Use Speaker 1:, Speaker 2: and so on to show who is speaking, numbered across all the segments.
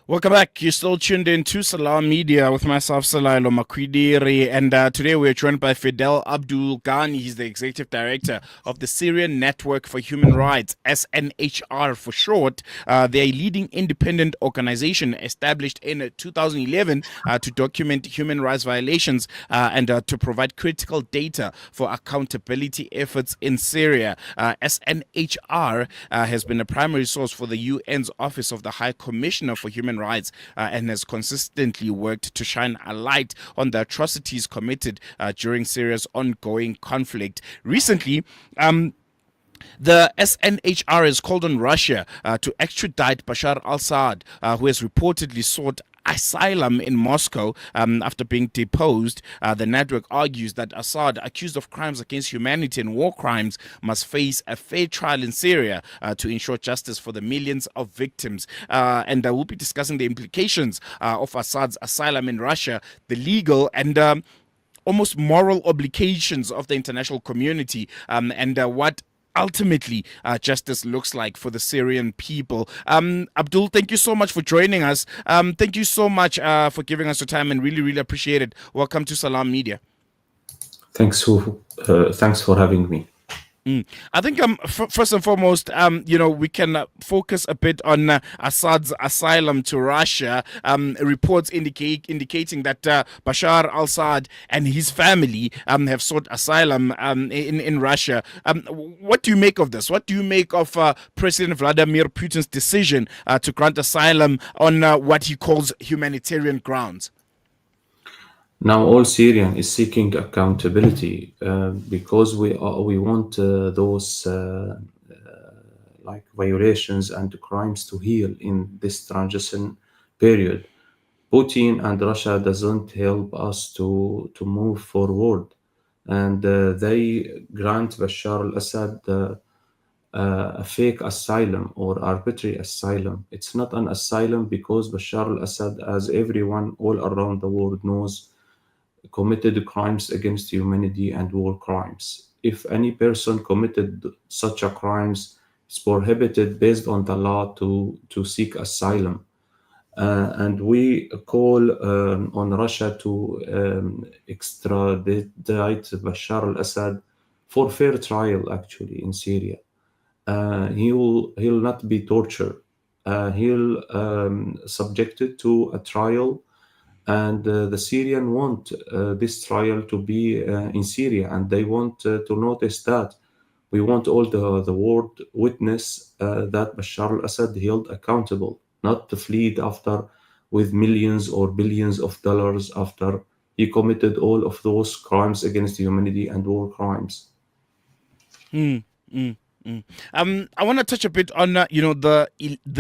Speaker 1: Welcome back. You're still tuned in to Salaamedia with myself, Salailo Makwidiri, and today we're joined by Fadel Abdulghany. He's the Executive Director of the Syrian Network for Human Rights, SNHR for short. They're a leading independent organization established in 2011 to document human rights violations and to provide critical data for accountability efforts in Syria. SNHR has been a primary source for the UN's Office of the High Commissioner for Human Rights and has consistently worked to shine a light on the atrocities committed during Syria's ongoing conflict. Recently, the SNHR has called on Russia to extradite Bashar Assad, who has reportedly sought asylum in Moscow after being deposed. The network argues that Assad, accused of crimes against humanity and war crimes, must face a fair trial in Syria to ensure justice for the millions of victims. And we'll be discussing the implications of Assad's asylum in Russia, the legal and almost moral obligations of the international community, and what ultimately justice looks like for the Syrian people. Abdul, thank you so much for joining us. Thank you so much for giving us your time, and really appreciate it. Welcome to Salaamedia.
Speaker 2: Thanks for having me.
Speaker 1: I think first and foremost, we can focus a bit on Assad's asylum to Russia. Reports indicating that Bashar al-Assad and his family have sought asylum in Russia. What do you make of this? What do you make of President Vladimir Putin's decision to grant asylum on what he calls humanitarian grounds?
Speaker 2: Now, all Syrian is seeking accountability because we want those like violations and crimes to heal in this transition period. Putin and Russia doesn't help us to move forward, and they grant Bashar al-Assad a fake asylum or arbitrary asylum. It's not an asylum because Bashar al-Assad, as everyone all around the world knows, committed crimes against humanity and war crimes. If any person committed such a crimes, it's prohibited based on the law to seek asylum. And we call on Russia to extradite Bashar al-Assad for fair trial, actually, in Syria. He'll not be tortured. He'll subjected to a trial. And the Syrian want this trial to be in Syria, and they want to notice that. We want all the world witness that Bashar al-Assad held accountable, not to flee after with millions or billions of dollars after he committed all of those crimes against humanity and war crimes.
Speaker 1: I want to touch a bit on the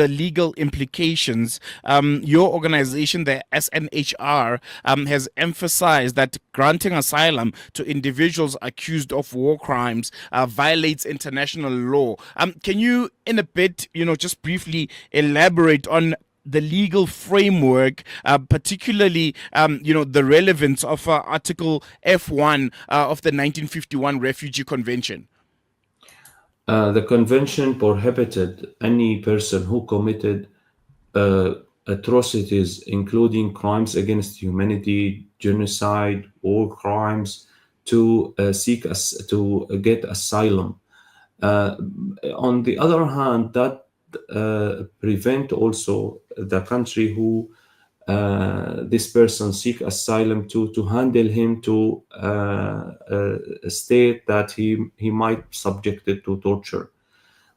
Speaker 1: legal implications. Your organization, the SNHR, has emphasized that granting asylum to individuals accused of war crimes violates international law. Can you, in a bit, just briefly elaborate on the legal framework, particularly, the relevance of Article F1 of the 1951 Refugee Convention?
Speaker 2: The convention prohibited any person who committed atrocities, including crimes against humanity, genocide, war crimes, to get asylum. On the other hand, that prevent also the country who this person seek asylum to handle him to a state that he might subjected to torture.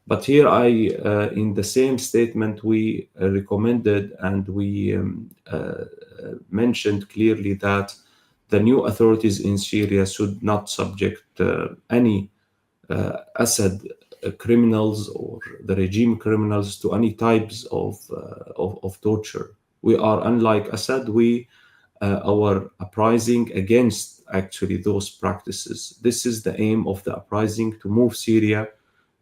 Speaker 2: But here in the same statement, we recommended and we mentioned clearly that the new authorities in Syria should not subject any Assad criminals or the regime criminals to any types of torture. We are unlike Assad. Our uprising against actually those practices. This is the aim of the uprising, to move Syria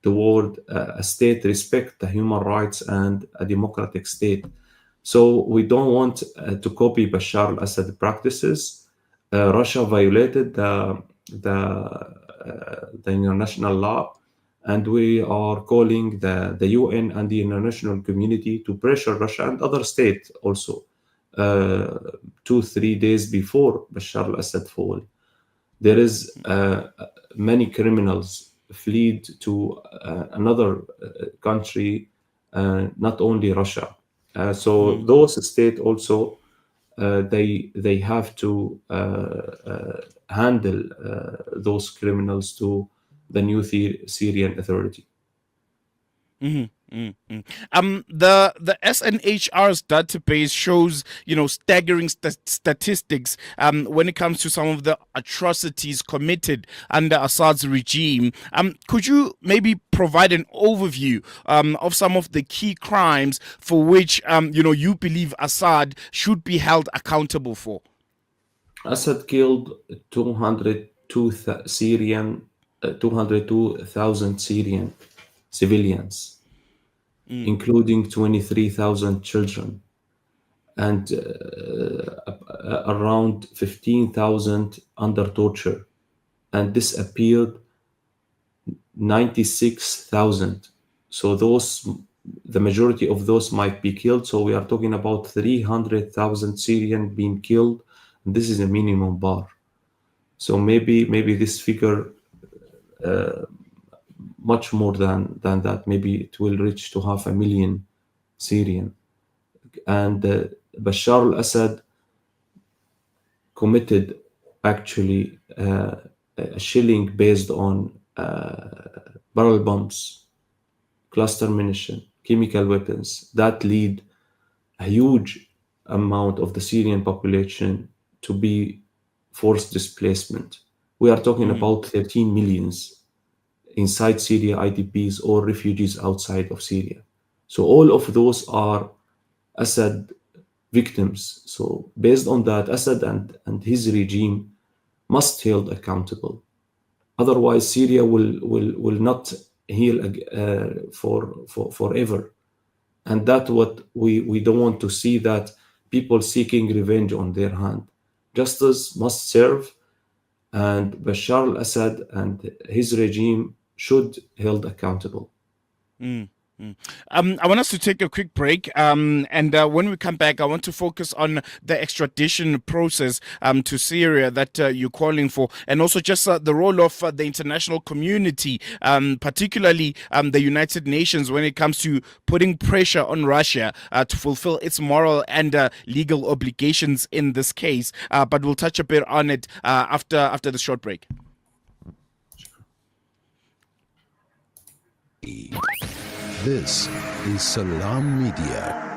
Speaker 2: toward a state respect the human rights and a democratic state. So we don't want to copy Bashar al-Assad practices. Russia violated the international law And we are calling the UN and the international community to pressure Russia and other states also. 2-3 days before Bashar al-Assad fall, there is many criminals fled to another country, not only Russia. So those states also they have to handle those criminals to the new Syrian authority.
Speaker 1: The SNHR's database shows, staggering statistics when it comes to some of the atrocities committed under Assad's regime. Could you maybe provide an overview of some of the key crimes for which you believe Assad should be held accountable for?
Speaker 2: Assad killed 202,000 Syrian civilians, including 23,000 children, and around 15,000 under torture, and disappeared 96,000. So the majority of those might be killed. So we are talking about 300,000 Syrian being killed. And this is a minimum bar. So maybe this figure much more than that. Maybe it will reach to 500,000 Syrian. And Bashar al-Assad committed actually a shelling based on barrel bombs, cluster munition, chemical weapons that lead a huge amount of the Syrian population to be forced displacement. We are talking about 13 millions inside Syria, IDPs or refugees outside of Syria. So all of those are Assad victims. So based on that, Assad and his regime must be held accountable. Otherwise, Syria will not heal forever. And that's what we don't want to see, that people seeking revenge on their hand. Justice must serve, and Bashar al-Assad and his regime should be held accountable.
Speaker 1: I want us to take a quick break, and when we come back, I want to focus on the extradition process to Syria that you're calling for, and also just the role of the international community, particularly the United Nations, when it comes to putting pressure on Russia to fulfill its moral and legal obligations in this case. But we'll touch a bit on it after the short break.
Speaker 3: This is Salaamedia.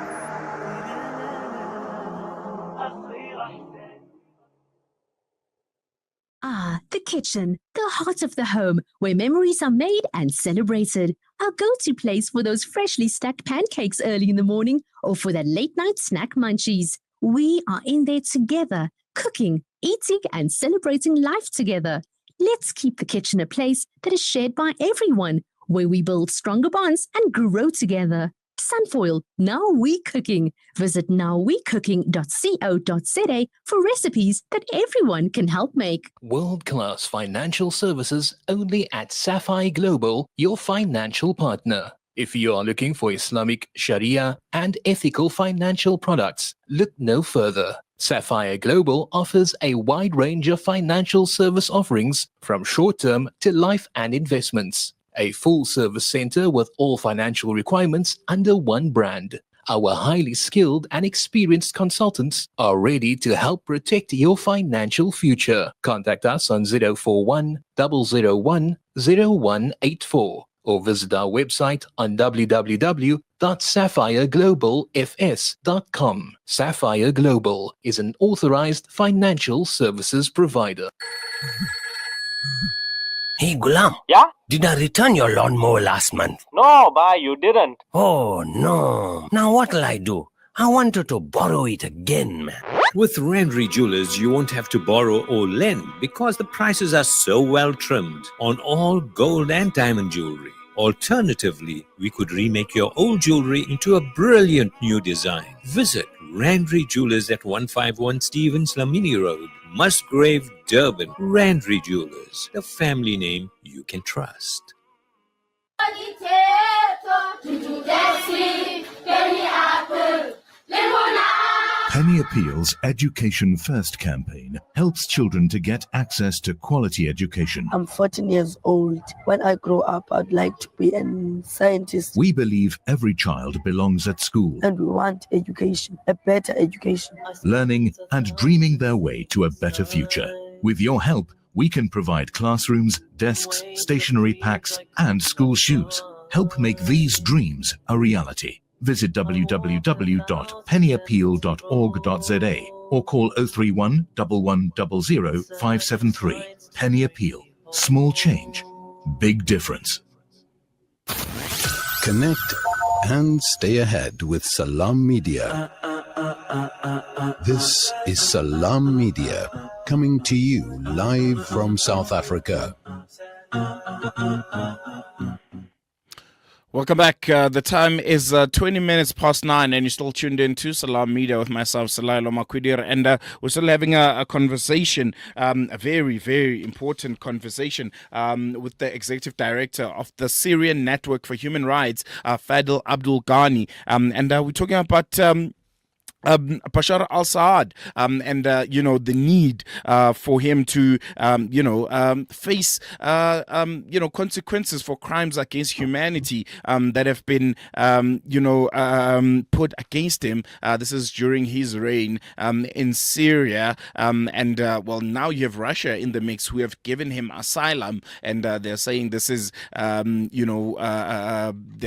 Speaker 4: The kitchen, the heart of the home, where memories are made and celebrated. Our go-to place for those freshly stacked pancakes early in the morning or for that late-night snack munchies. We are in there together, cooking, eating, and celebrating life together. Let's keep the kitchen a place that is shared by everyone, where we build stronger bonds and grow together. Sunfoil, now we cooking. Visit nowwecooking.co.za for recipes that everyone can help make.
Speaker 5: World-class financial services only at Sapphire Global, your financial partner. If you are looking for Islamic, Sharia, and ethical financial products, look no further. Sapphire Global offers a wide range of financial service offerings, from short-term to life and investments. A full-service center with all financial requirements under one brand. Our highly skilled and experienced consultants are ready to help protect your financial future. Contact us on 041 001 0184 or visit our website on www.sapphireglobalfs.com. Sapphire Global is an authorized financial services provider.
Speaker 6: Hey, Gulam.
Speaker 7: Yeah?
Speaker 6: Did I return your lawnmower last month?
Speaker 7: No, Ba, you didn't.
Speaker 6: Oh, no. Now what'll I do? I wanted to borrow it again, man.
Speaker 8: With Randry Jewelers, you won't have to borrow or lend because the prices are so well trimmed on all gold and diamond jewelry. Alternatively, we could remake your old jewelry into a brilliant new design. Visit Randry Jewelers at 151 Stevens Lamini Road, Musgrave, Durban. Randry Jewelers, the family name you can trust.
Speaker 7: Penny Appeal's Education First campaign helps children to get access to quality education.
Speaker 9: I'm 14 years old. When I grow up, I'd like to be a scientist.
Speaker 7: We believe every child belongs at school,
Speaker 9: And we want education, a better education.
Speaker 7: learning and dreaming their way to a better future. With your help, we can provide classrooms, desks, stationery packs, and school shoes. Help make these dreams a reality. Visit www.pennyappeal.org.za or call 031 1100 573. Penny Appeal. Small change, big difference.
Speaker 3: Connect and stay ahead with Salaamedia. This is Salaamedia, coming to you live from South Africa.
Speaker 1: Welcome back. The time is 20 minutes past 9 and you're still tuned in to Salaamedia with myself, Salailo Makwidir, and we're still having a conversation, a very, very important conversation with the Executive Director of the Syrian Network for Human Rights, Fadel Abdulghany, and we're talking about Bashar Assad, and the need for him to face consequences for crimes against humanity that have been put against him. This is during his reign in Syria, and now you have Russia in the mix, who have given him asylum, and they're saying this is they're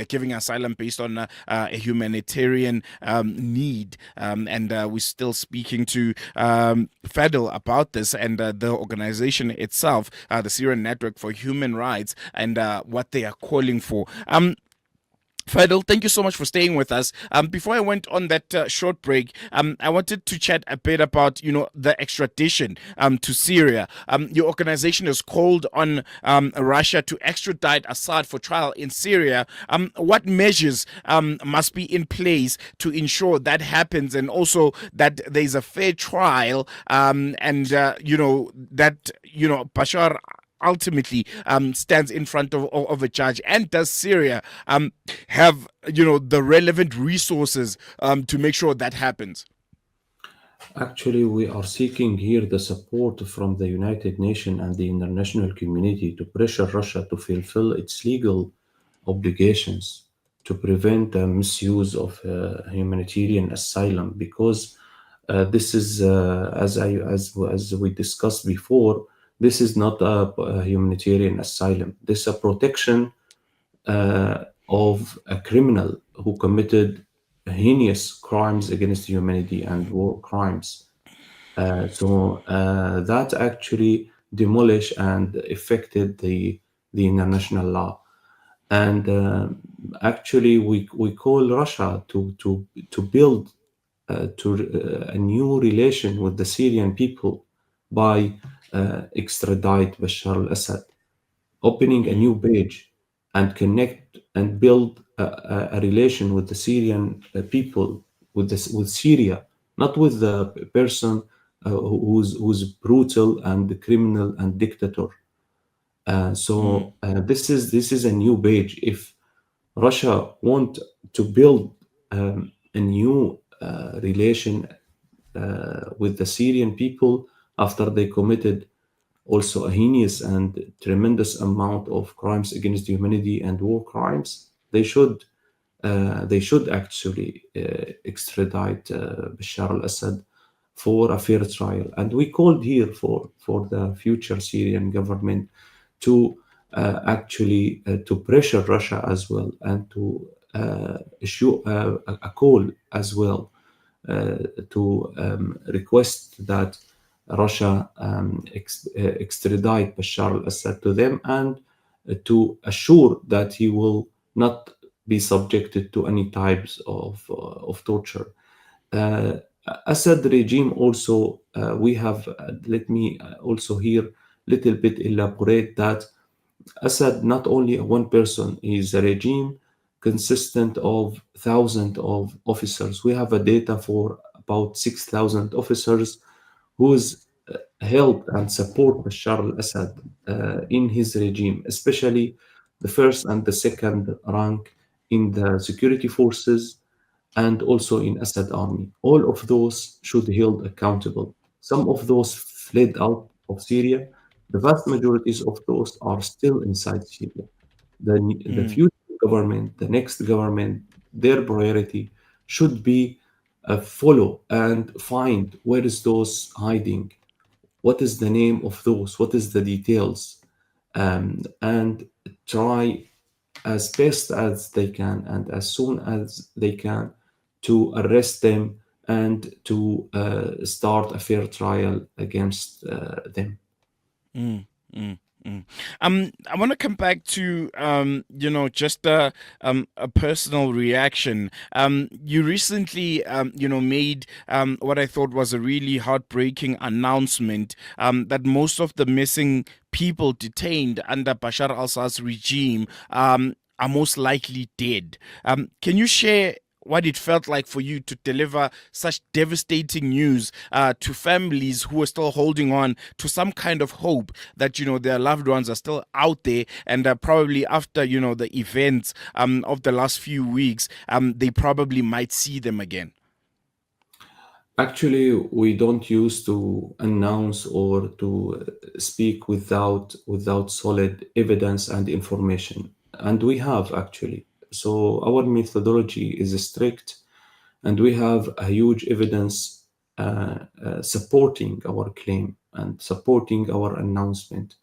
Speaker 1: giving asylum based on a humanitarian need. And we're still speaking to Fadel about this and the organization itself, the Syrian Network for Human Rights, and what they are calling for. Fadel, thank you so much for staying with us. Before I went on that short break, I wanted to chat a bit about, the extradition to Syria. Your organization has called on Russia to extradite Assad for trial in Syria. What measures must be in place to ensure that happens, and also that there's a fair trial, and Bashar ultimately stands in front of a judge? And does Syria have the relevant resources to make sure that happens?
Speaker 2: Actually, we are seeking here the support from the United Nations and the international community to pressure Russia to fulfill its legal obligations to prevent the misuse of humanitarian asylum, because this is, as we discussed before, this is not a humanitarian asylum. This is a protection of a criminal who committed heinous crimes against humanity and war crimes. So that actually demolished and affected the international law. And actually, we call Russia to build a new relation with the Syrian people by Extradite Bashar Assad, opening a new page and connect and build a relation with the Syrian people, with Syria, not with the person who's brutal and criminal and dictator. This is a new page. If Russia want to build a new relation with the Syrian people after they committed also a heinous and tremendous amount of crimes against humanity and war crimes, they should actually extradite Bashar al-Assad for a fair trial. And we called here for the future Syrian government to actually to pressure Russia as well, and to issue a call as well to request that Russia extradite Bashar al-Assad to them, and to assure that he will not be subjected to any types of torture. Assad regime also, we have, let me also here little bit elaborate that Assad not only one person, is a regime consistent of thousands of officers. We have a data for about 6,000 officers who's help and support Bashar al-Assad in his regime, especially the first and the second rank in the security forces and also in Assad army. All of those should be held accountable. Some of those fled out of Syria. The vast majorities of those are still inside Syria. The future government, the next government, their priority should be follow and find where is those hiding, what is the name of those, what is the details, and try as best as they can and as soon as they can to arrest them and to start a fair trial against them.
Speaker 1: I want to come back to just a personal reaction. You recently made what I thought was a really heartbreaking announcement that most of the missing people detained under Bashar al-Assad's regime are most likely dead. Can you share what it felt like for you to deliver such devastating news to families who are still holding on to some kind of hope that their loved ones are still out there, and probably after the events of the last few weeks, they probably might see them again?
Speaker 2: Actually, we don't use to announce or to speak without solid evidence and information, and we have actually. So our methodology is strict, and we have a huge evidence supporting our claim and supporting our announcement.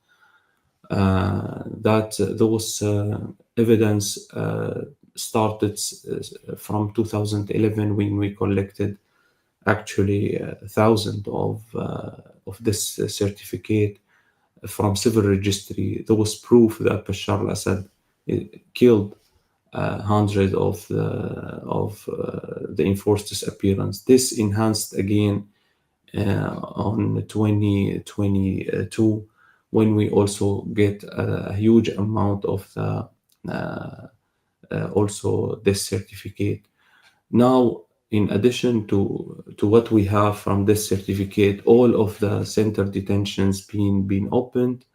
Speaker 2: That those evidence started from 2011 when we collected actually thousands of this certificate from civil registry. There was proof that Bashar al-Assad killed hundreds of the enforced disappearance. This enhanced again on 2022 when we also get a huge amount of the also this certificate. Now, in addition to what we have from this certificate, all of the center detentions been opened,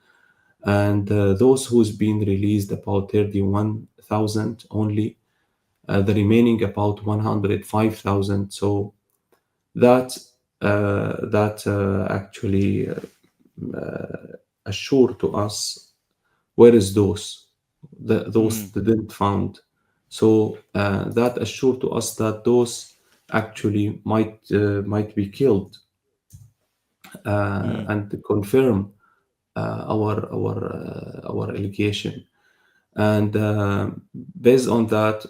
Speaker 2: and those who's been released, about 31,000 only, the remaining about 105,000. So that actually assure to us where is those didn't found. So that assured to us that those actually might be killed, and to confirm our allegation. And based on that,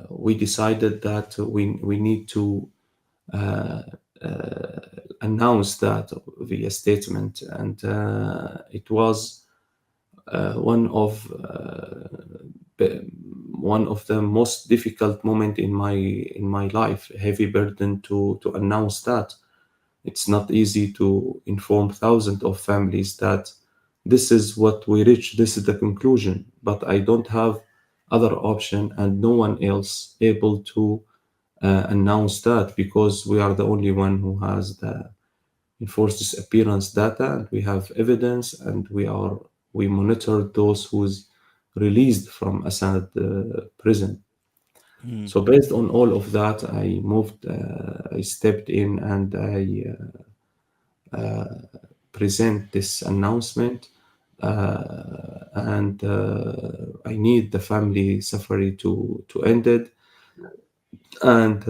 Speaker 2: we decided that we need to announce that via statement, and it was one of the most difficult moment in my life, a heavy burden to announce that. It's not easy to inform thousands of families that this is what we reached, this is the conclusion, but I don't have other option and no one else able to announce that, because we are the only one who has the enforced disappearance data, and we have evidence, and we monitor those who's released from Assad prison. So based on all of that, I stepped in and I present this announcement, and I need the family suffering to end it, and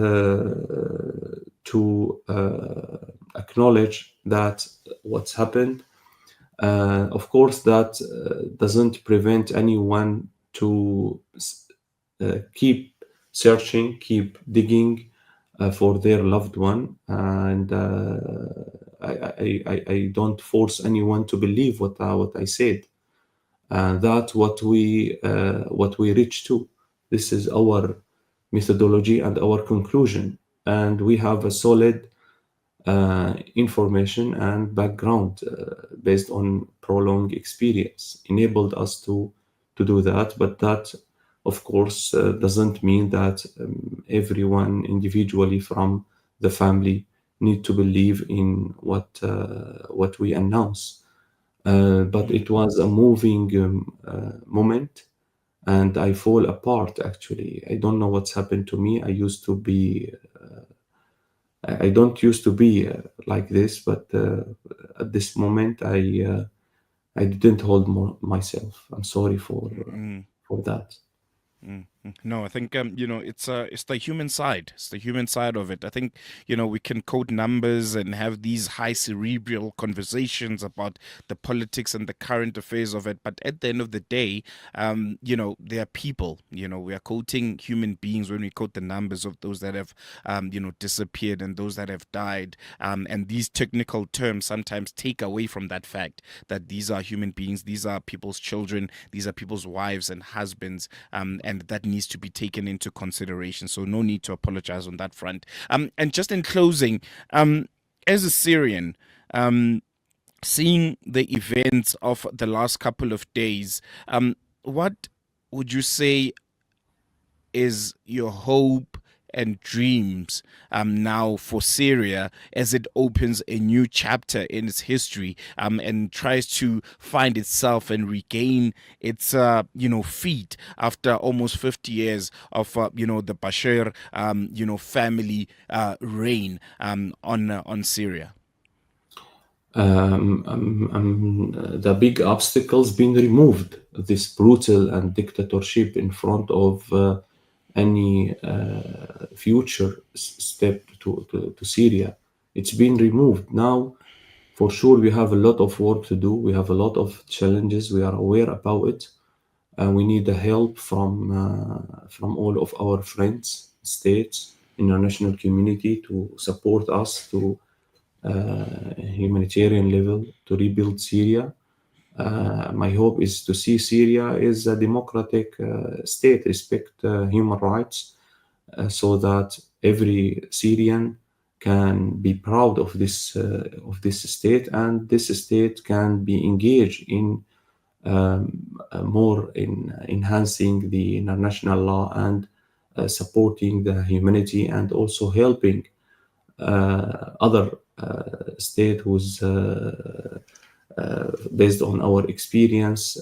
Speaker 2: to acknowledge that what's happened. Of course, that doesn't prevent anyone to keep searching, keep digging for their loved one, and I don't force anyone to believe what I said. That's what we reach to. This is our methodology and our conclusion, and we have a solid information and background based on prolonged experience enabled us to do that. But that, of course, doesn't mean that everyone individually from the family need to believe in what we announce. but it was a moving moment, and I fall apart actually. I don't know what's happened to me. I used to be, I don't used to be like this, but at this moment I didn't hold myself. I'm sorry for that.
Speaker 1: No, I think it's the human side. It's the human side of it. I think we can quote numbers and have these high cerebral conversations about the politics and the current affairs of it, but at the end of the day, they are people. We are quoting human beings when we quote the numbers of those that have disappeared and those that have died. And these technical terms sometimes take away from that fact that these are human beings, these are people's children, these are people's wives and husbands, and that needs to be taken into consideration. So no need to apologize on that front. And just in closing, as a Syrian, seeing the events of the last couple of days, what would you say is your hope and dreams now for Syria as it opens a new chapter in its history, and tries to find itself and regain its feet after almost 50 years of the Bashar family reign on Syria?
Speaker 2: The big obstacles being removed, this brutal and dictatorship in front of any future step to Syria. It's been removed. Now, for sure, we have a lot of work to do. We have a lot of challenges. We are aware about it. And we need the help from all of our friends, states, international community to support us to humanitarian level to rebuild Syria. My hope is to see Syria as a democratic state, respect human rights, so that every Syrian can be proud of this state, and this state can be engaged in more in enhancing the international law and supporting the humanity, and also helping other state who's based on our experience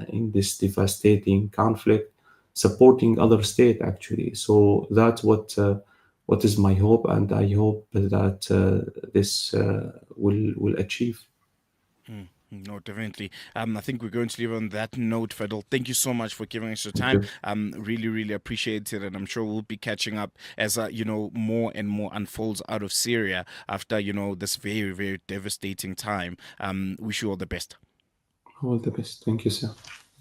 Speaker 2: in this devastating conflict, supporting other state actually. So that's what is my hope, and I hope that this will achieve.
Speaker 1: No, definitely. I think we're going to leave on that note, Fadel. Thank you so much for giving us your time. Really, really appreciate it, and I'm sure we'll be catching up as more and more unfolds out of Syria after this very, very devastating time. Wish you all the best.
Speaker 2: All the best. Thank you, sir.